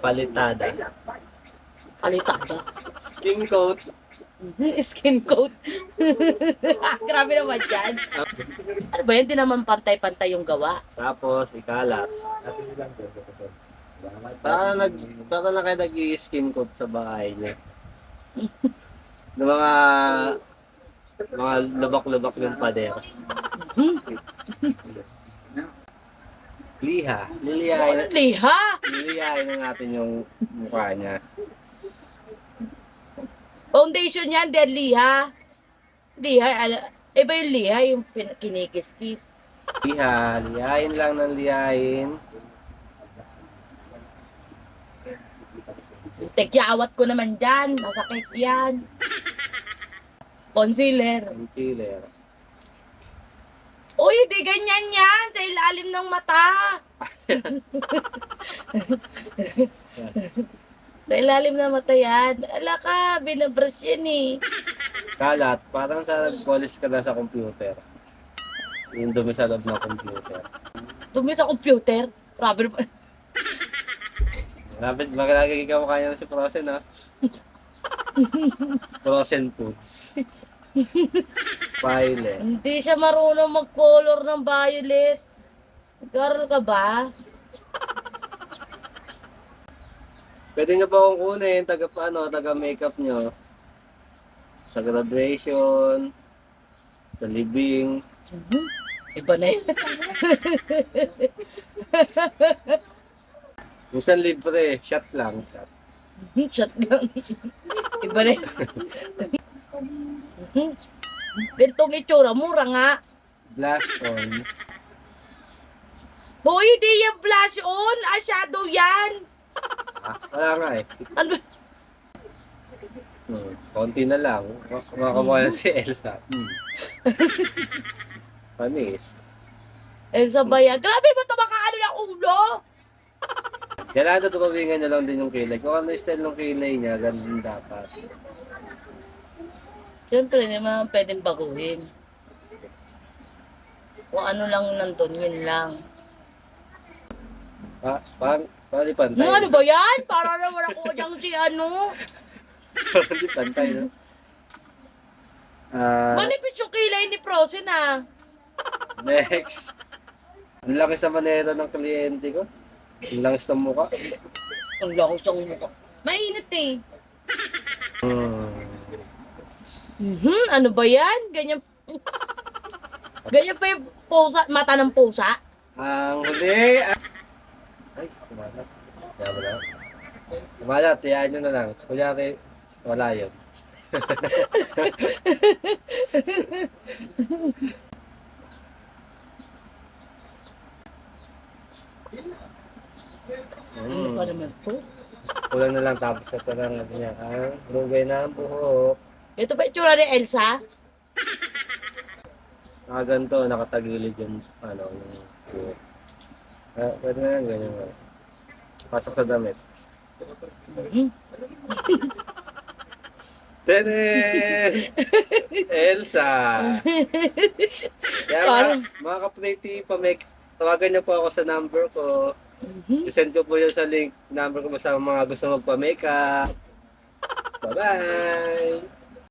Palitada. Palitada. Skin coat. Skin coat. Grabe naman yan. Ano ba yun? Di naman pantay-pantay yung gawa. Tapos, ikalat. Para nag para na kayo nag-i-skin coat sa bahay niya. Ng mga lubak-lubak yung pader. Liha. Ano liha? Lilihain na natin yung mukha niya. Foundation yan, dead liha. Liha, iba yung liha, yung kinikis-kis. Lihain lang ng lihain. Tekyawat ko naman dyan, masakit yan. Concealer. Concealer. Uy, di ganyan yan, sa ilalim ng mata. Sa ilalim ng mata yan. Ala ka, binabrush yan eh. Kalat, parang sa nag-polish ka na sa computer. Yung dumi sa loob ng computer. Dumi sa computer. Grabe naman. Maglagay ka mo kaya na si Frozen, ha? Frozen Foods. Violet. Hindi siya marunong mag-color ng violet. Nag-aaral ka ba? Pwede nyo pa akong kunin, taga makeup nyo. Sa graduation, sa libing. Iba na yun. Minsan libre, shot lang. Shot lang. Iba na yun. Gantong itsura, mura nga. Blush on. Hoy, di yung blush on. Eyeshadow yan. Wala nga eh. Ano? Konti na lang. Makakamukha na si Elsa. Panis. Elsa ba yan? Grabe ba ito makaano ng ulo? Kailangan tutuwingan niya lang din yung kilay. Kung ano yung style ng kilay niya, ganun dapat. Siyempre, hindi naman pwedeng baguhin. Kung ano lang nandun, yun lang. Parang di pantay. Ano ba yan? Para naman ako dyan si ano. Parang di pantay, no? Manipis yung kilay ni Frozen ah. Next. Ang langis na manera ng kliyente ko. Ang langis ng mukha. Ang lakos ng mukha. Mainit eh. Ano ba yan? Ganyan. Ganyan pa yung pusa, mata ng pusa. Ang huli. Ay, kumalat. Yaman na. Kumalat, tiyaan nyo na lang. Kunyari, wala yun. Ano pa naman to? Kulang na lang tapos ito lang niya. Lugay na ang buhok. Ito ba itsura ni Elsa? Ganito, nakatagilid yung yung buhok. Pwede na yan, ganyan. Pasok sa damit. Tenen! Elsa! Kaya mga ka-Play tawagan niyo po ako sa number ko. I-send ko po yun sa link number ko sa mga gusto magpa-makeup. Bye-bye!